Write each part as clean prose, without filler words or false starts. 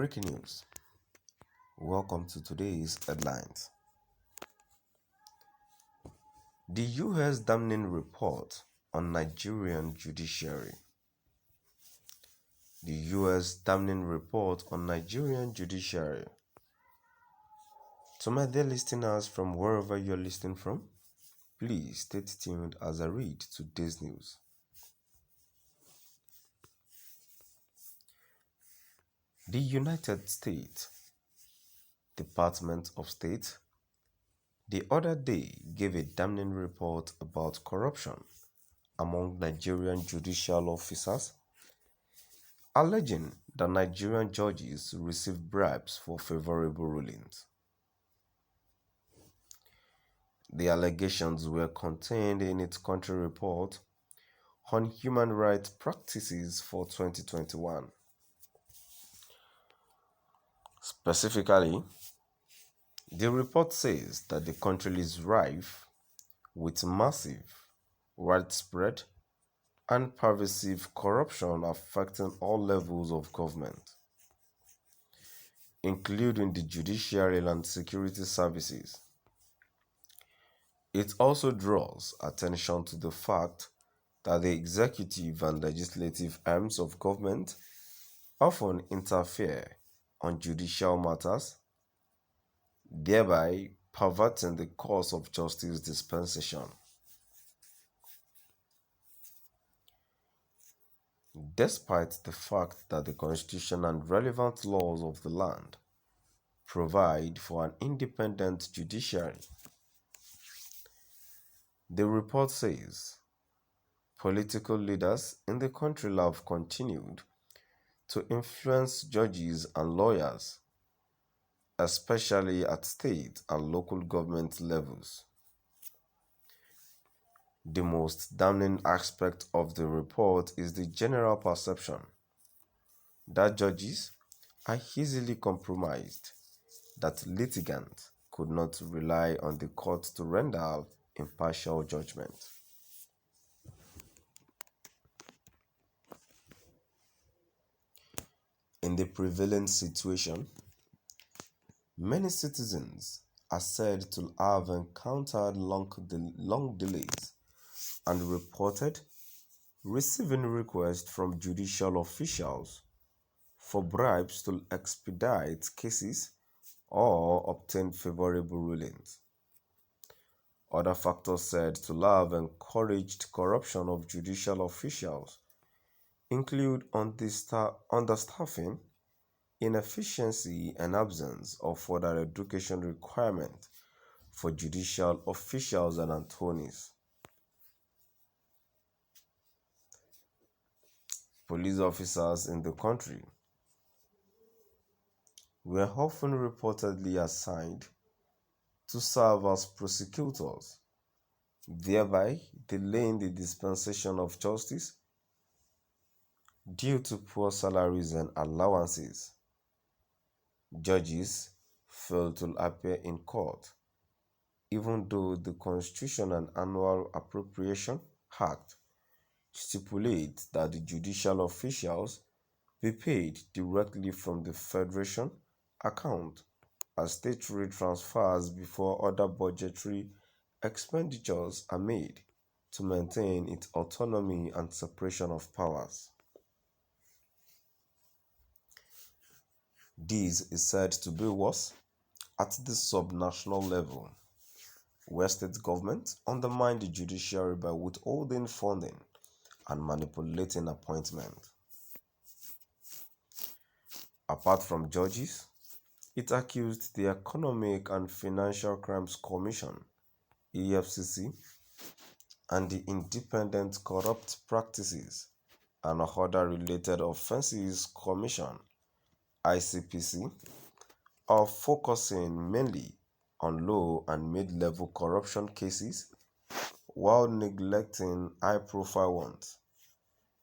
Breaking news. Welcome to today's headlines. The U.S. damning report on Nigerian judiciary. The U.S. damning report on Nigerian judiciary. To my dear listeners from wherever you're listening from, please stay tuned as I read today's news. The United States Department of State the other day gave a damning report about corruption among Nigerian judicial officers, alleging that Nigerian judges received bribes for favorable rulings. The allegations were contained in its country report on human rights practices for 2021. Specifically, the report says that the country is rife with massive, widespread, and pervasive corruption affecting all levels of government, including the judiciary and security services. It also draws attention to the fact that the executive and legislative arms of government often interfere on judicial matters, thereby perverting the course of justice dispensation. Despite the fact that the Constitution and relevant laws of the land provide for an independent judiciary, the report says political leaders in the country have continued to influence judges and lawyers, especially at state and local government levels. The most damning aspect of the report is the general perception that judges are easily compromised, that litigants could not rely on the court to render impartial judgment. In the prevailing situation, many citizens are said to have encountered long delays and reported receiving requests from judicial officials for bribes to expedite cases or obtain favorable rulings. Other factors said to have encouraged corruption of judicial officials include understaffing, inefficiency, and absence of further education requirements for judicial officials and attorneys. Police officers in the country were often reportedly assigned to serve as prosecutors, thereby delaying the dispensation of justice due to poor salaries and allowances. Judges fail to appear in court, even though the Constitution and Annual Appropriation Act stipulate that the judicial officials be paid directly from the Federation account as state rate transfers before other budgetary expenditures are made to maintain its autonomy and separation of powers. This is said to be worse at the subnational level, where state governments undermine the judiciary by withholding funding and manipulating appointments. Apart from judges, it accused the Economic and Financial Crimes Commission (EFCC) and the Independent Corrupt Practices and Other Related Offences Commission (ICPC) of focusing mainly on low and mid-level corruption cases while neglecting high-profile ones.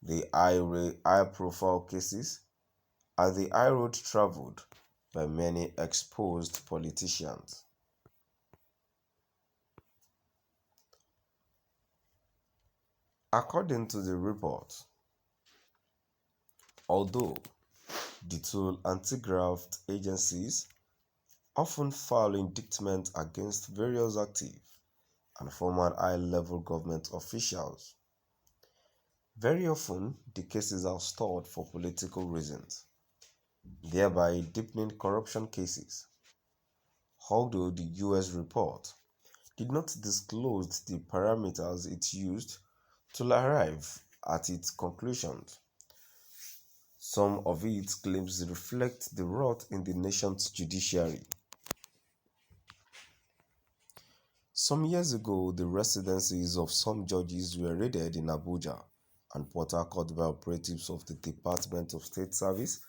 The high-profile cases are the high road traveled by many exposed politicians. According to the report, although The two anti-graft agencies often file indictments against various active and former high-level government officials. Very often, the cases are stalled for political reasons, thereby deepening corruption cases. Although the US report did not disclose the parameters it used to arrive at its conclusions, some of its claims reflect the rot in the nation's judiciary. Some years ago, the residences of some judges were raided in Abuja and Port Harcourt by operatives of the Department of State Service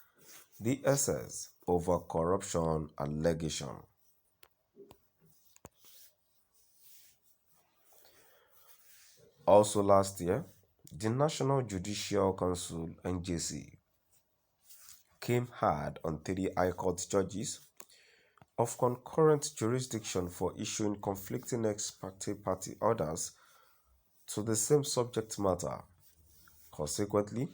(DSS) over corruption allegations. Also last year, the National Judicial Council (NJC) came hard on three High Court judges of concurrent jurisdiction for issuing conflicting ex parte party orders to the same subject matter. Consequently,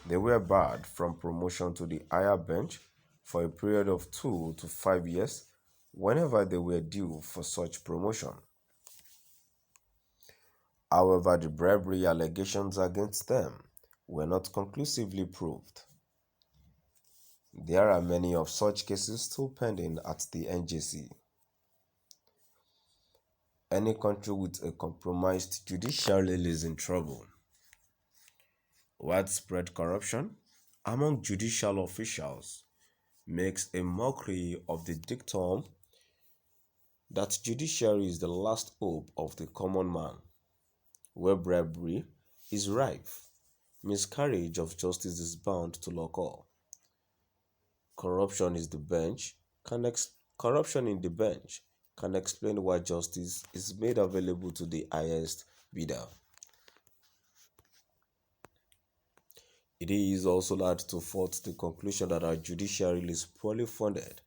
they were barred from promotion to the higher bench for a period of 2 to 5 years whenever they were due for such promotion. However, the bribery allegations against them were not conclusively proved. There are many of such cases still pending at the NJC. Any country with a compromised judiciary is in trouble. Widespread corruption among judicial officials makes a mockery of the dictum that judiciary is the last hope of the common man. Where bribery is rife, miscarriage of justice is bound to occur. Corruption is the bench corruption in the bench can explain why justice is made available to the highest bidder. It is also hard to fault the conclusion that our judiciary is poorly funded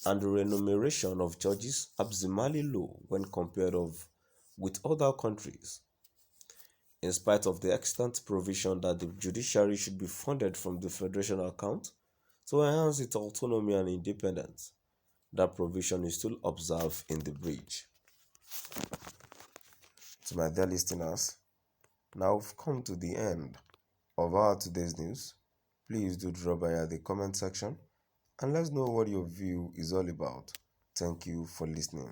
and the remuneration of judges abysmally low when compared with other countries. In spite of the extant provision that the judiciary should be funded from the federation account to enhance its autonomy and independence, that provision is still observed in the breach. To my dear listeners, now we've come to the end of our today's news. Please do drop by at the comment section and let's know what your view is all about. Thank you for listening.